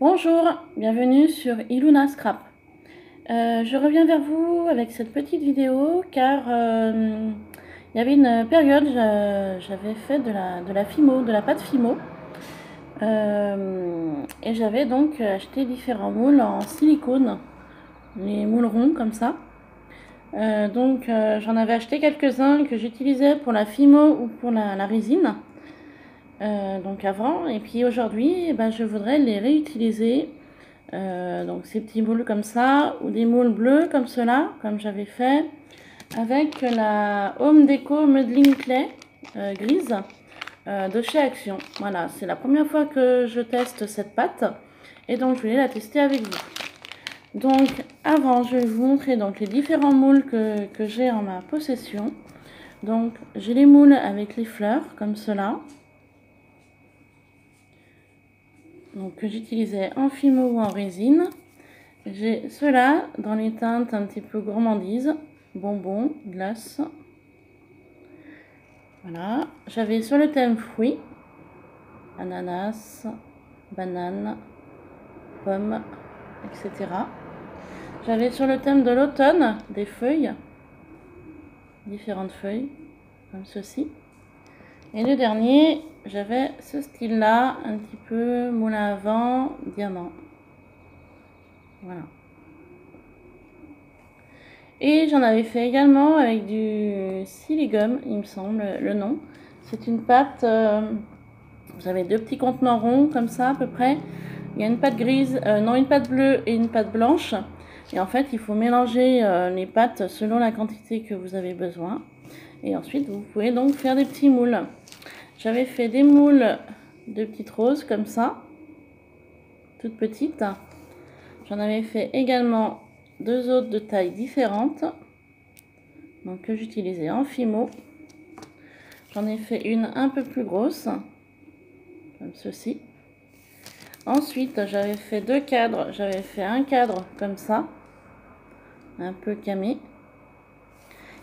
Bonjour, bienvenue sur Iluna Scrap. Je reviens vers vous avec cette petite vidéo car il y avait une période, j'avais fait de la Fimo, de la pâte Fimo. Et j'avais donc acheté différents moules en silicone, les moules ronds comme ça. J'en avais acheté quelques-uns que j'utilisais pour la Fimo ou pour la résine. Donc avant, et puis aujourd'hui je voudrais les réutiliser, donc ces petits moules comme ça ou des moules bleus comme cela, comme j'avais fait avec la Home Déco Modeling Clay grise de chez Action. Voilà, c'est la première fois que je teste cette pâte et donc je voulais la tester avec vous. Donc avant, je vais vous montrer donc les différents moules que j'ai en ma possession. Donc j'ai les moules avec les fleurs comme cela, donc que j'utilisais en Fimo ou en résine. J'ai ceux-là dans les teintes un petit peu gourmandise, bonbons, glace. Voilà, j'avais sur le thème fruits, ananas, banane, pommes, etc. J'avais sur le thème de l'automne des feuilles, différentes feuilles, comme ceci. Et le dernier, j'avais ce style-là, un petit peu moulin à vent, diamant. Voilà. Et j'en avais fait également avec du siligum, il me semble, le nom. C'est une pâte, vous avez deux petits contenants ronds comme ça à peu près. Il y a une pâte grise, non, une pâte bleue et une pâte blanche. Et en fait, il faut mélanger les pâtes selon la quantité que vous avez besoin. Et ensuite, vous pouvez donc faire des petits moules. J'avais fait des moules de petites roses comme ça, toutes petites. J'en avais fait également deux autres de tailles différentes, donc que j'utilisais en Fimo. J'en ai fait une un peu plus grosse, comme ceci. Ensuite, j'avais fait deux cadres. J'avais fait un cadre comme ça, un peu camé.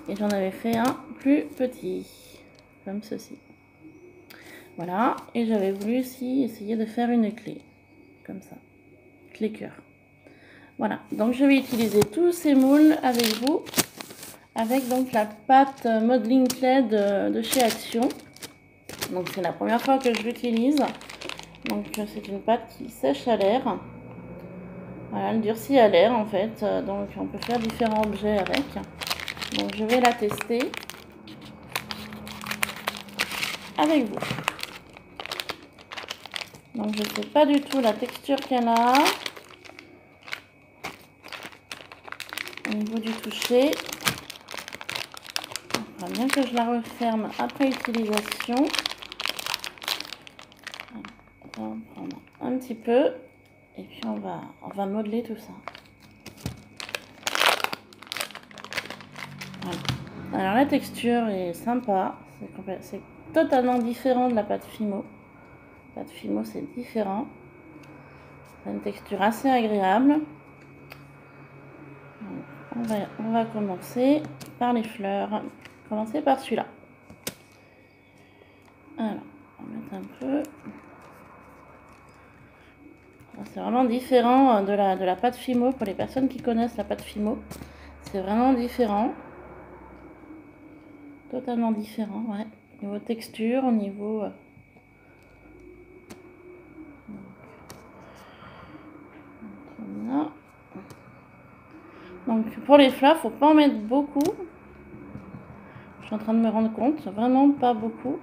Et j'en avais fait un plus petit, comme ceci. Voilà, et j'avais voulu aussi essayer de faire une clé, comme ça, clé cœur. Voilà, donc je vais utiliser tous ces moules avec vous, avec donc la pâte Modeling Clay de chez Action. Donc c'est la première fois que je l'utilise. Donc c'est une pâte qui sèche à l'air. Voilà, elle durcit à l'air en fait. Donc on peut faire différents objets avec. Donc je vais la tester avec vous. Donc je ne sais pas du tout la texture qu'elle a au niveau du toucher. Il faudra bien que je la referme après utilisation. On va en prendre un petit peu et puis on va modeler tout ça. Voilà. Alors la texture est sympa, c'est totalement différent de la pâte Fimo. La pâte Fimo c'est différent. C'est une texture assez agréable. On va commencer par les fleurs. Commencer par celui-là. Alors, on va mettre un peu. C'est vraiment différent de la pâte Fimo. Pour les personnes qui connaissent la pâte Fimo, c'est vraiment différent. Totalement différent, ouais. Au niveau texture, au niveau... Donc pour les fleurs, faut pas en mettre beaucoup. Je suis en train de me rendre compte, vraiment pas beaucoup.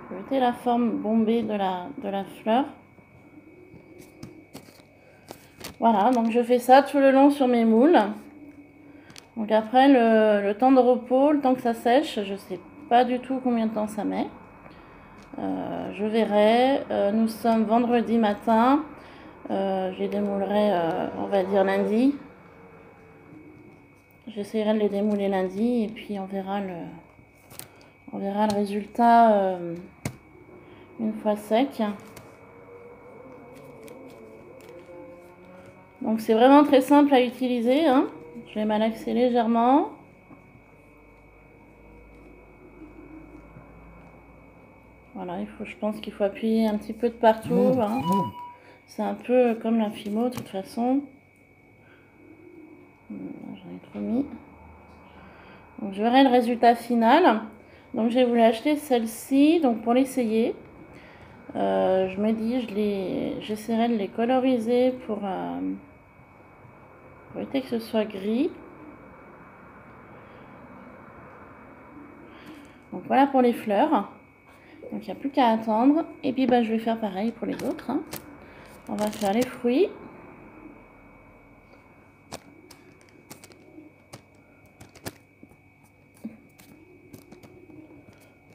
Je vais mettre la forme bombée de la fleur. Voilà, donc je fais ça tout le long sur mes moules. Donc après, le temps de repos, le temps que ça sèche, je sais pas du tout combien de temps ça met. Je verrai. Nous sommes vendredi matin. Je les démoulerai, on va dire lundi. J'essaierai de les démouler lundi et puis on verra le résultat une fois sec. Donc c'est vraiment très simple à utiliser, hein. Je vais malaxer légèrement. Voilà, je pense qu'il faut appuyer un petit peu de partout, hein. C'est un peu comme la Fimo de toute façon. J'en ai trop mis. Donc je verrai le résultat final. Donc j'ai voulu acheter celle-ci donc pour l'essayer. Je me dis j'essaierai de les coloriser pour éviter que ce soit gris. Donc voilà pour les fleurs. Donc il n'y a plus qu'à attendre. Et puis bah, je vais faire pareil pour les autres. Hein. On va faire les fruits.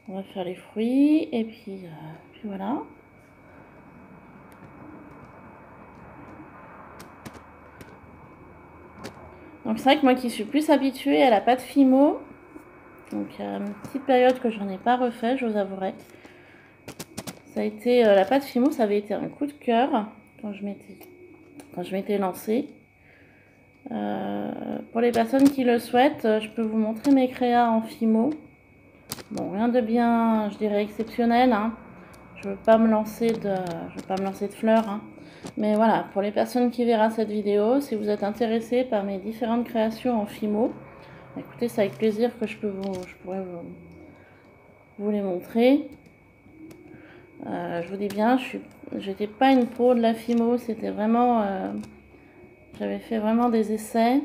On va faire les fruits et puis voilà. Donc c'est vrai que moi qui suis plus habituée à la pâte Fimo, donc il y a une petite période que j'en ai pas refait, je vous avouerai. Ça a été la pâte Fimo, ça avait été un coup de cœur quand je m'étais lancée. Pour les personnes qui le souhaitent, je peux vous montrer mes créas en Fimo. Bon, rien de bien, je dirais exceptionnel. Hein. Je veux pas me lancer de fleurs. Hein. Mais voilà, pour les personnes qui verront cette vidéo, si vous êtes intéressés par mes différentes créations en Fimo, écoutez, c'est avec plaisir que je pourrais vous les montrer. Je vous dis bien, j'étais pas une pro de la Fimo, c'était vraiment, j'avais fait vraiment des essais.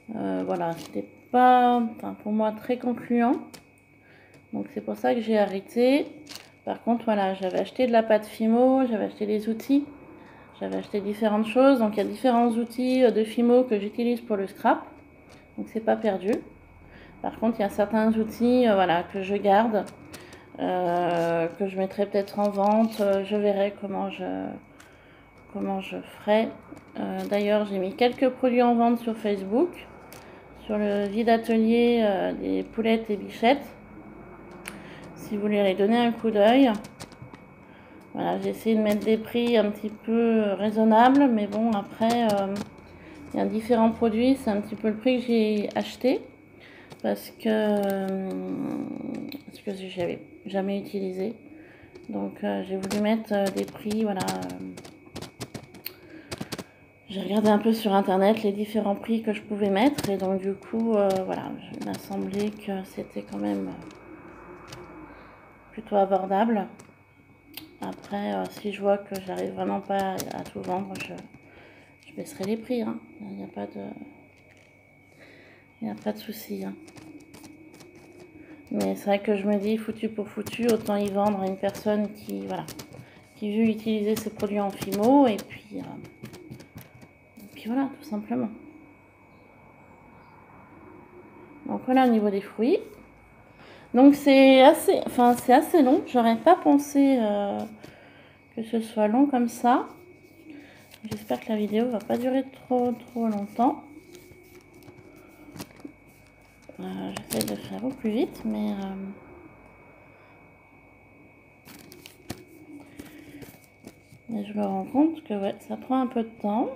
Voilà, c'était pas, pour moi, très concluant. Donc c'est pour ça que j'ai arrêté. Par contre, voilà, j'avais acheté de la pâte Fimo, j'avais acheté des outils, j'avais acheté différentes choses. Donc il y a différents outils de Fimo que j'utilise pour le scrap. Donc c'est pas perdu. Par contre, il y a certains outils voilà, que je garde, que je mettrai peut-être en vente. Je verrai comment je ferai. D'ailleurs, j'ai mis quelques produits en vente sur Facebook, sur le vide atelier des poulettes et bichettes. Si vous voulez aller donner un coup d'œil. Voilà, j'ai essayé de mettre des prix un petit peu raisonnables, mais bon, après, il y a différents produits, c'est un petit peu le prix que j'ai acheté, parce que j'avais jamais utilisé. Donc, j'ai voulu mettre des prix, voilà. J'ai regardé un peu sur internet les différents prix que je pouvais mettre, et donc du coup, voilà, il m'a semblé que c'était quand même plutôt abordable. Après, si je vois que j'arrive vraiment pas à tout vendre, je baisserai les prix. Hein. Il n'y a pas de souci. Hein. Mais c'est vrai que je me dis, foutu pour foutu, autant y vendre à une personne qui veut utiliser ces produits en Fimo. Et puis voilà, tout simplement. Donc voilà au niveau des fruits. Donc c'est assez long. J'aurais pas pensé que ce soit long comme ça. J'espère que la vidéo va pas durer trop longtemps. J'essaie de faire au plus vite, mais je me rends compte que ouais, ça prend un peu de temps.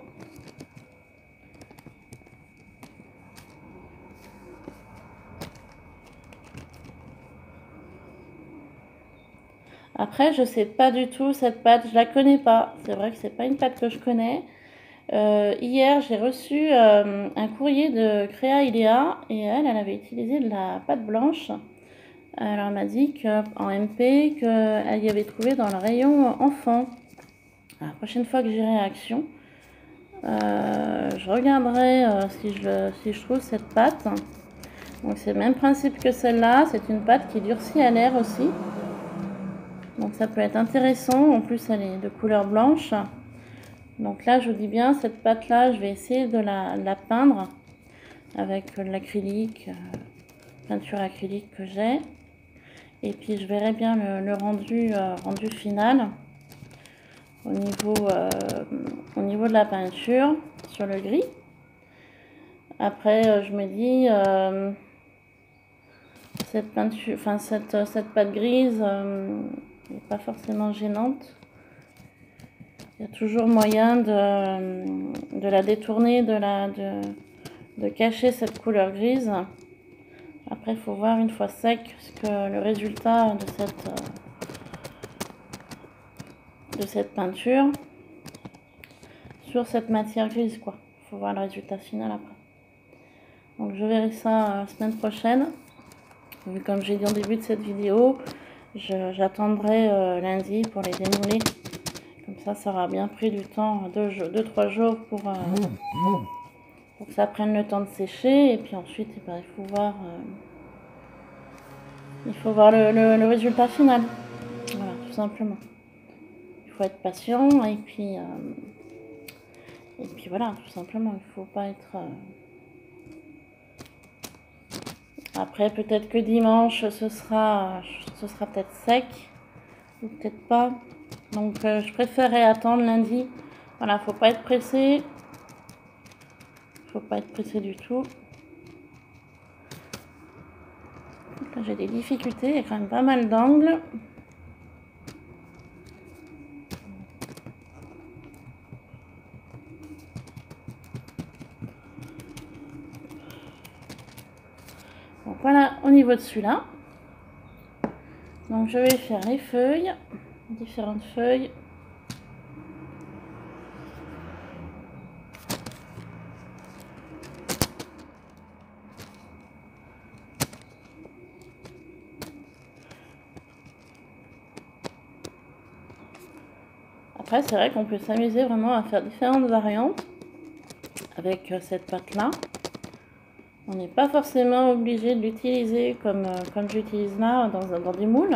Après, je sais pas du tout cette pâte, je la connais pas. C'est vrai que c'est pas une pâte que je connais. Hier, j'ai reçu un courrier de Créa Iléa et elle avait utilisé de la pâte blanche. Alors, elle m'a dit qu'en MP, qu'elle y avait trouvé dans le rayon enfant. La prochaine fois que j'irai à Action, je regarderai si je trouve cette pâte. Donc, c'est le même principe que celle-là. C'est une pâte qui durcit à l'air aussi. Donc, ça peut être intéressant. En plus, elle est de couleur blanche. Donc là, je vous dis bien, cette pâte-là, je vais essayer de la peindre avec l'acrylique, peinture acrylique que j'ai. Et puis, je verrai bien le rendu final au niveau de la peinture sur le gris. Après, je me dis, cette pâte grise n'est pas forcément gênante. Il y a toujours moyen de la détourner, de cacher cette couleur grise. Après, il faut voir une fois sec le résultat de cette peinture. sur cette matière grise, quoi. Il faut voir le résultat final après. Donc je verrai ça la semaine prochaine. Et comme j'ai dit en début de cette vidéo, j'attendrai lundi pour les démouler. Comme ça aura bien pris du temps, 2-3 jours pour que ça prenne le temps de sécher. Et puis ensuite, eh ben, il faut voir le résultat final. Voilà, tout simplement. Il faut être patient et puis voilà, tout simplement. Il faut pas être... Après, peut-être que dimanche, ce sera peut-être sec ou peut-être pas. Donc, je préférerais attendre lundi. Voilà, faut pas être pressé. Faut pas être pressé du tout. Là, j'ai des difficultés. Il y a quand même pas mal d'angles. Donc voilà au niveau de celui-là. Donc je vais faire les feuilles, différentes feuilles. Après c'est vrai qu'on peut s'amuser vraiment à faire différentes variantes avec cette pâte-là. On n'est pas forcément obligé de l'utiliser comme j'utilise là dans des moules.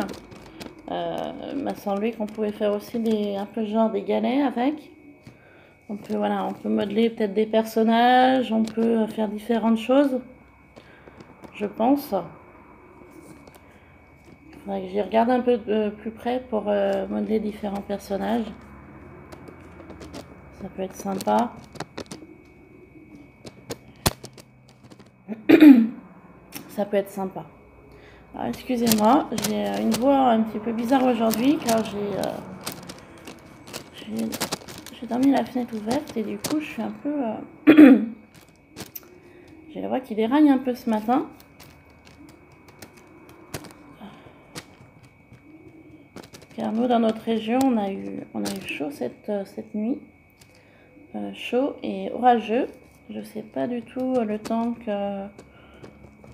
M'a semblé qu'on pouvait faire aussi un peu genre des galets avec. On peut modeler peut-être des personnages, on peut faire différentes choses, je pense. Il faudrait que j'y regarde un peu de plus près pour modeler différents personnages. Ça peut être sympa. Ça peut être sympa. Excusez-moi, j'ai une voix un petit peu bizarre aujourd'hui car j'ai dormi la fenêtre ouverte et du coup je suis un peu... j'ai la voix qui déraille un peu ce matin. Car nous dans notre région on a eu chaud cette nuit. Chaud et orageux. Je ne sais pas du tout le temps qu'on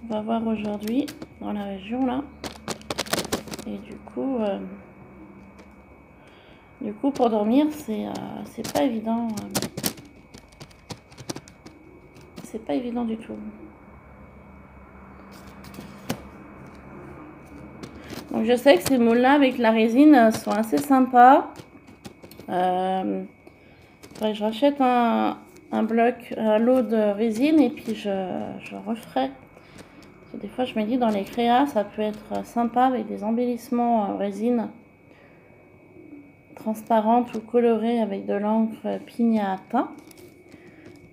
va avoir aujourd'hui dans la région là. Et du coup pour dormir c'est pas évident. C'est pas évident du tout. Donc je sais que ces moules là avec la résine sont assez sympas. Faudrait que je rachète un lot de résine et puis je referai. Parce que des fois je me dis dans les créas ça peut être sympa avec des embellissements résine transparente ou colorée avec de l'encre Pignata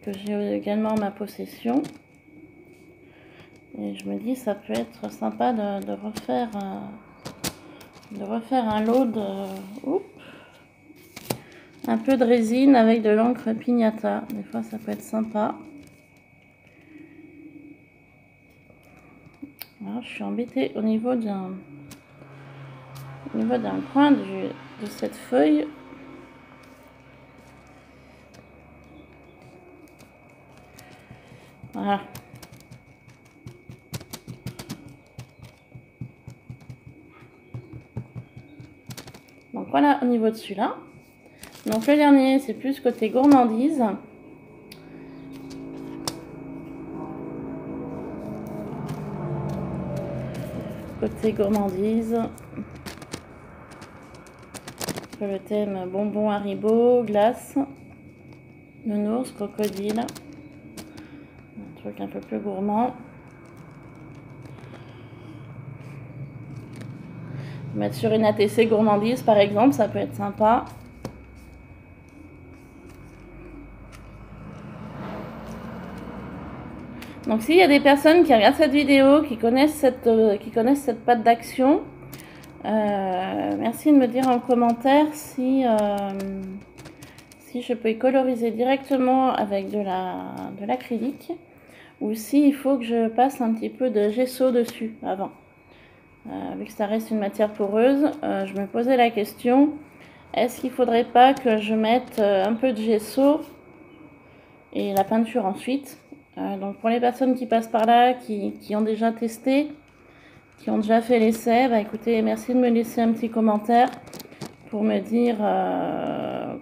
que j'ai également en ma possession. Et je me dis ça peut être sympa de refaire un lot un peu de résine avec de l'encre Pignata. Des fois ça peut être sympa. Alors, je suis embêtée au niveau d'un coin de cette feuille. Voilà. Donc voilà au niveau de celui-là. Donc le dernier c'est plus côté gourmandise. Côté gourmandise. Le thème bonbons Haribo, glace, nounours, crocodile. Un truc un peu plus gourmand. Mettre sur une ATC gourmandise par exemple, ça peut être sympa. Donc s'il y a des personnes qui regardent cette vidéo, qui connaissent cette pâte d'action, merci de me dire en commentaire si je peux y coloriser directement avec de l'acrylique ou s'il faut que je passe un petit peu de gesso dessus avant. Vu que ça reste une matière poreuse, je me posais la question, est-ce qu'il ne faudrait pas que je mette un peu de gesso et la peinture ensuite. Donc pour les personnes qui passent par là, qui ont déjà testé, qui ont déjà fait l'essai, bah écoutez, merci de me laisser un petit commentaire pour me dire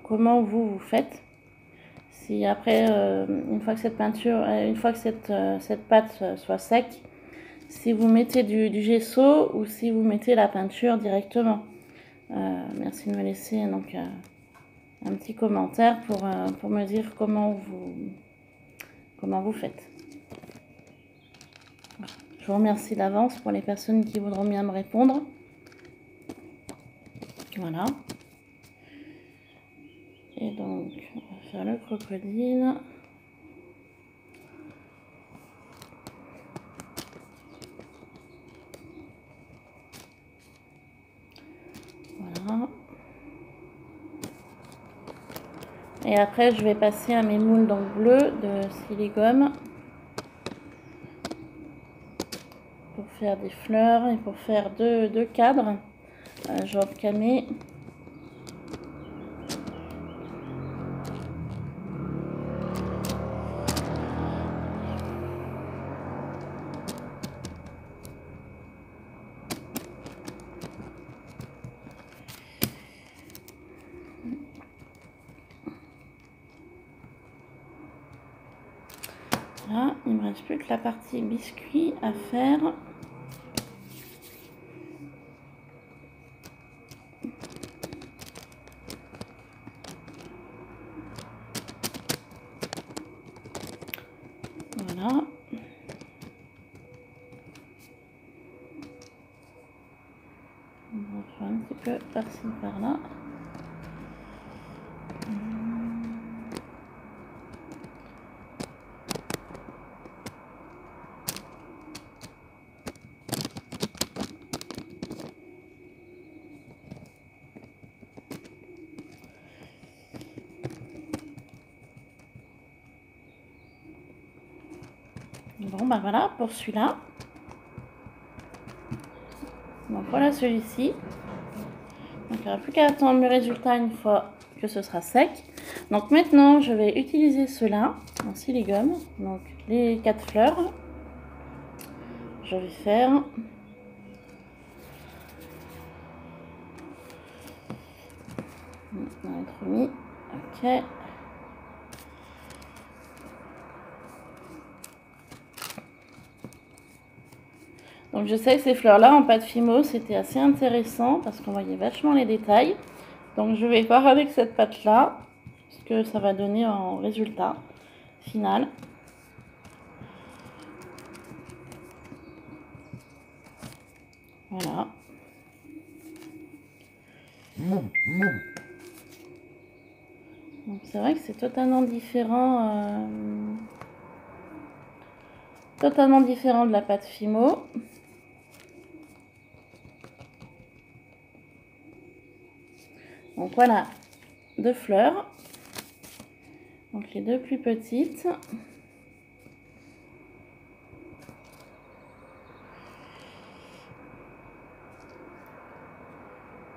comment vous faites. Si après, une fois que cette peinture, une fois que cette pâte soit sec, si vous mettez du gesso ou si vous mettez la peinture directement. Merci de me laisser donc un petit commentaire pour me dire comment vous faites. Je vous remercie d'avance pour les personnes qui voudront bien me répondre. Voilà. Et donc, on va faire le crocodile. Voilà. Et après, je vais passer à mes moules donc bleus de Siligome pour faire des fleurs et pour faire deux cadres. Je vais calmer. Là, il ne me reste plus que la partie biscuit à faire. Voilà. On va faire un petit peu par-ci par-là. Bon, bah voilà pour celui-là. Donc voilà celui-ci. Donc il n'y aura plus qu'à attendre le résultat une fois que ce sera sec. Donc maintenant, je vais utiliser ceux-là en Siligome. Donc les 4 fleurs. Je vais faire... On va être mis. Ok. Donc je sais que ces fleurs-là en pâte Fimo, c'était assez intéressant parce qu'on voyait vachement les détails. Donc je vais voir avec cette pâte-là ce que ça va donner en résultat final. Voilà. Donc c'est vrai que c'est totalement différent de la pâte Fimo. Donc voilà, 2 fleurs. Donc les 2 plus petites.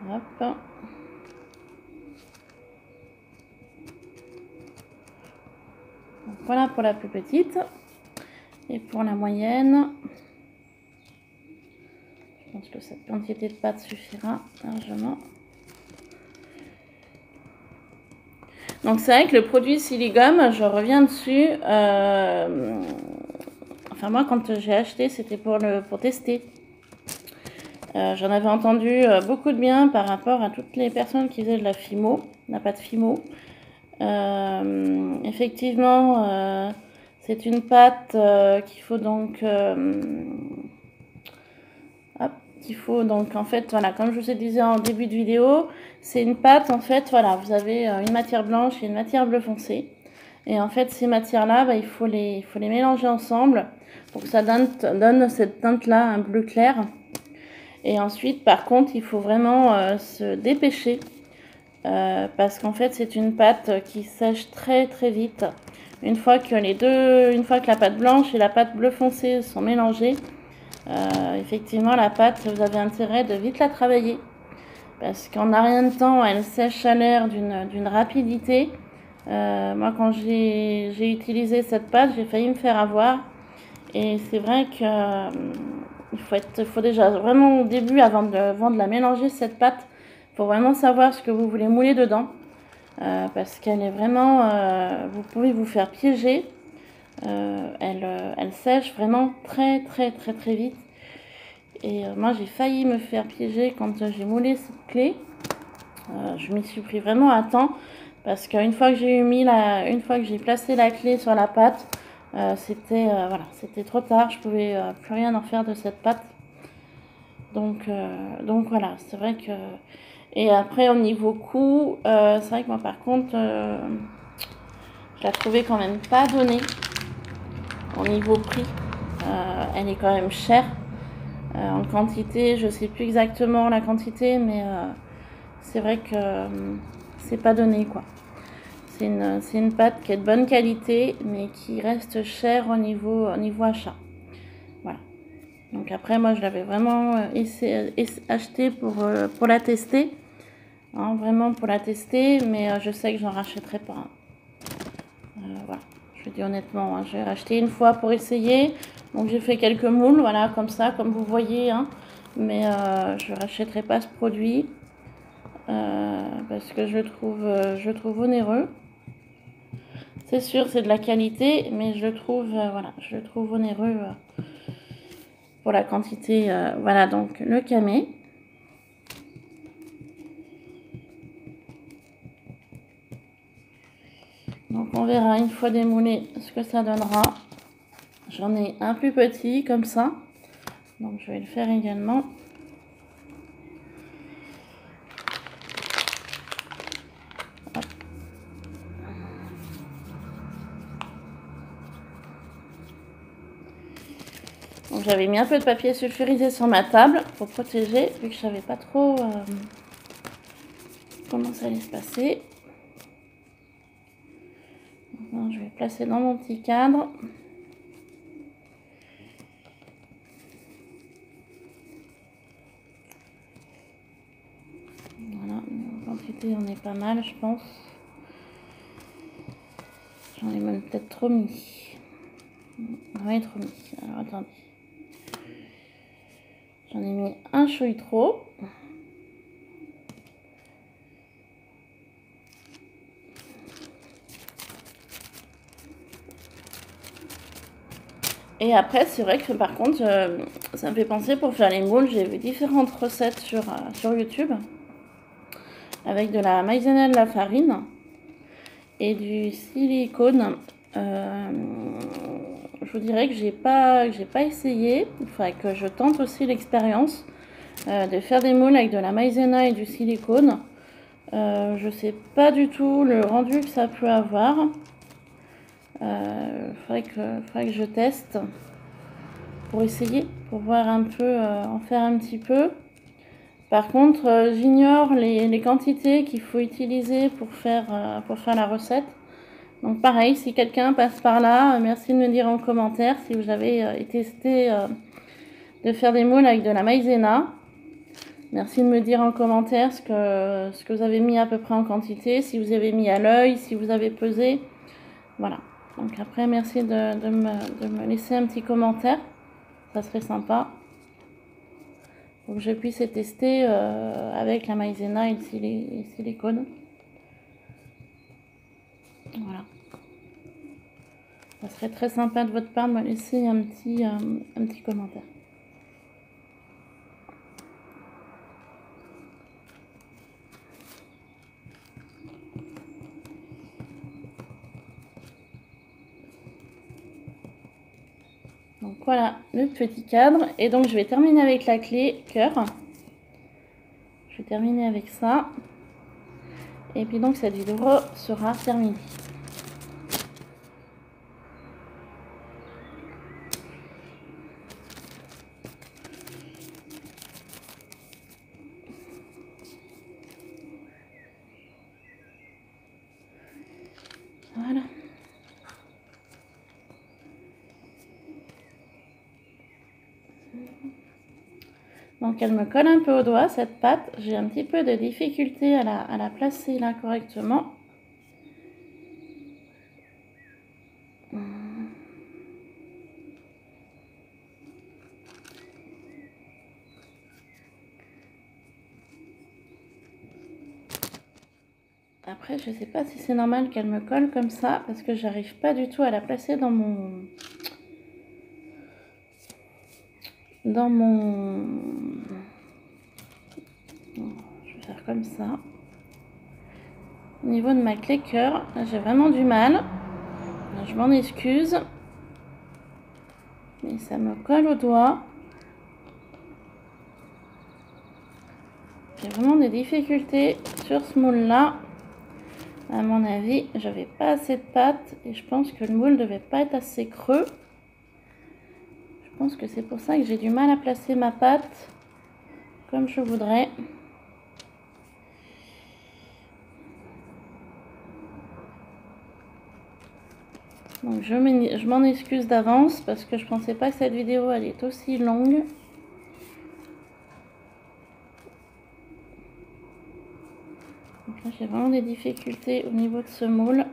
Hop. Donc voilà pour la plus petite. Et pour la moyenne, je pense que cette quantité de pâte suffira largement. Donc c'est vrai que le produit Siligome, je reviens dessus. Enfin moi quand j'ai acheté, c'était pour tester. J'en avais entendu beaucoup de bien par rapport à toutes les personnes qui faisaient de la Fimo, la pâte Fimo. Effectivement, c'est une pâte qu'il faut donc en fait, voilà, comme je vous ai dit en début de vidéo, c'est une pâte, en fait, voilà, vous avez une matière blanche et une matière bleu foncé. Et en fait, ces matières-là, bah, il faut les mélanger ensemble pour que ça donne cette teinte-là, un bleu clair. Et ensuite, par contre, il faut vraiment se dépêcher parce qu'en fait, c'est une pâte qui sèche très très vite. Une fois que la pâte blanche et la pâte bleu foncé sont mélangées, effectivement, la pâte, vous avez intérêt de vite la travailler parce qu'en n'a rien de temps, elle sèche à l'air d'une rapidité. Moi, quand j'ai utilisé cette pâte, j'ai failli me faire avoir. Et c'est vrai que il faut déjà vraiment au début, avant de la mélanger, cette pâte, il faut vraiment savoir ce que vous voulez mouler dedans. Parce qu'elle est vraiment, vous pouvez vous faire piéger. Elle sèche vraiment très très très très vite. Et moi, j'ai failli me faire piéger quand j'ai moulé cette clé. Je m'y suis pris vraiment à temps. Parce qu'une fois que une fois que j'ai placé la clé sur la pâte, voilà, c'était trop tard. Je pouvais plus rien en faire de cette pâte. Donc voilà, c'est vrai que. Et après au niveau coût, c'est vrai que moi par contre, je la trouvais quand même pas donnée au niveau prix. Elle est quand même chère en quantité. Je sais plus exactement la quantité, mais c'est vrai que c'est pas donné quoi. C'est une pâte qui est de bonne qualité, mais qui reste chère au niveau achat. Voilà. Donc après, moi, je l'avais vraiment acheté pour la tester. Hein, vraiment pour la tester, mais je sais que j'en rachèterai pas. Hein. Voilà. Je dis honnêtement, hein, j'ai acheté une fois pour essayer. Donc j'ai fait quelques moules, voilà, comme ça, comme vous voyez. Hein. Mais je ne rachèterai pas ce produit parce que je le trouve onéreux. C'est sûr, c'est de la qualité, mais je le trouve, voilà, je le trouve onéreux pour la quantité. Voilà, donc le camé. Donc on verra une fois démoulé ce que ça donnera. J'en ai un plus petit comme ça, donc je vais le faire également. Donc j'avais mis un peu de papier sulfurisé sur ma table pour protéger, vu que je savais pas trop comment ça allait se passer. Maintenant, je vais placer dans mon petit cadre. Voilà, en quantité on est pas mal, je pense. J'en ai même peut-être trop mis. Ouais, trop mis. Alors attendez. J'en ai mis un chouille trop. Et après, c'est vrai que par contre, ça me fait penser pour faire les moules, j'ai vu différentes recettes sur YouTube avec de la maïzena, de la farine et du silicone. Je vous dirais que j'ai pas essayé. Il faudrait que je tente aussi l'expérience de faire des moules avec de la maïzena et du silicone. Je sais pas du tout le rendu que ça peut avoir. Faudrait que je teste pour essayer, pour voir un peu, en faire un petit peu. Par contre, j'ignore les quantités qu'il faut utiliser pour faire la recette. Donc pareil, si quelqu'un passe par là, merci de me dire en commentaire si vous avez testé de faire des moules avec de la maïzena. Merci de me dire en commentaire ce que vous avez mis à peu près en quantité, si vous avez mis à l'œil, si vous avez pesé. Voilà. Donc après, merci de me laisser un petit commentaire. Ça serait sympa. Pour que je puisse tester avec la maïzena et le silicone. Voilà. Ça serait très sympa de votre part de me laisser un petit commentaire. Donc voilà le petit cadre. Et donc je vais terminer avec la clé cœur. Je vais terminer avec ça. Et puis donc cette vidéo sera terminée. Voilà. Donc elle me colle un peu au doigt cette pâte. J'ai un petit peu de difficulté à la placer là correctement. Après, je sais pas si c'est normal qu'elle me colle comme ça, parce que j'arrive pas du tout à la placer dans mon... Je vais faire comme ça. Au niveau de ma clé cœur, j'ai vraiment du mal. Je m'en excuse. Mais ça me colle au doigt. J'ai vraiment des difficultés sur ce moule-là. À mon avis, j'avais pas assez de pâte et je pense que le moule devait pas être assez creux. Je pense que c'est pour ça que j'ai du mal à placer ma pâte comme je voudrais. Donc je m'en excuse d'avance parce que je pensais pas que cette vidéo allait être aussi longue. Donc là j'ai vraiment des difficultés au niveau de ce moule.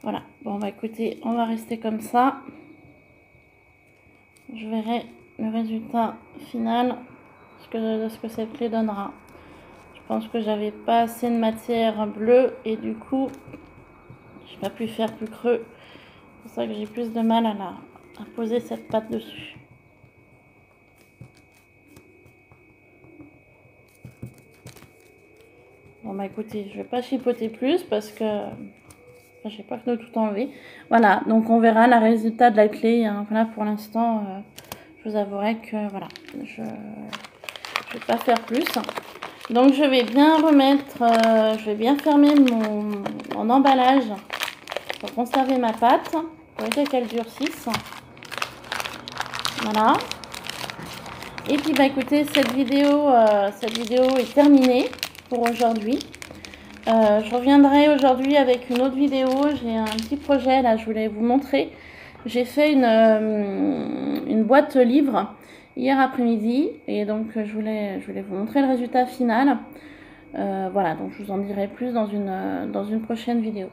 Voilà, bon bah écoutez, on va rester comme ça. Je verrai le résultat final de ce que cette clé donnera. Je pense que j'avais pas assez de matière bleue et du coup j'ai pas pu faire plus creux. C'est pour ça que j'ai plus de mal à poser cette pâte dessus. Bon bah écoutez, je vais pas chipoter plus parce que j'ai peur de tout enlever. Voilà, donc on verra le résultat de la clé. Hein. Voilà, pour l'instant, je vous avouerai que voilà, je vais pas faire plus. Donc je vais bien remettre, je vais bien fermer mon emballage pour conserver ma pâte, pour éviter qu'elle durcisse. Voilà. Et puis bah écoutez, cette vidéo est terminée pour aujourd'hui. Je reviendrai aujourd'hui avec une autre vidéo. J'ai un petit projet là, je voulais vous montrer. J'ai fait une boîte livre hier après-midi et donc je voulais vous montrer le résultat final. Voilà, donc je vous en dirai plus dans une prochaine vidéo.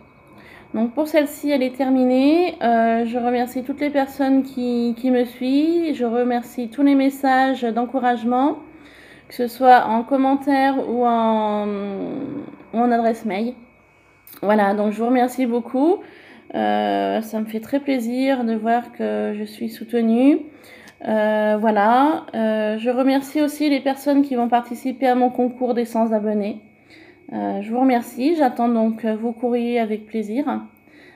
Donc pour celle-ci, elle est terminée. Je remercie toutes les personnes qui me suivent. Je remercie tous les messages d'encouragement, que ce soit en commentaire ou en adresse mail. Voilà, donc je vous remercie beaucoup. Ça me fait très plaisir de voir que je suis soutenue. Voilà, je remercie aussi les personnes qui vont participer à mon concours des 100 abonnés. Je vous remercie, j'attends donc vos courriers avec plaisir.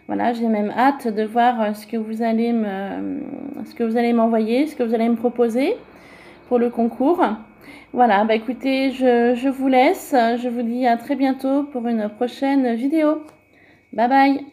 Voilà, j'ai même hâte de voir ce que vous allez m'envoyer, ce que vous allez me proposer pour le concours. Voilà, bah écoutez, je vous laisse. Je vous dis à très bientôt pour une prochaine vidéo. Bye bye!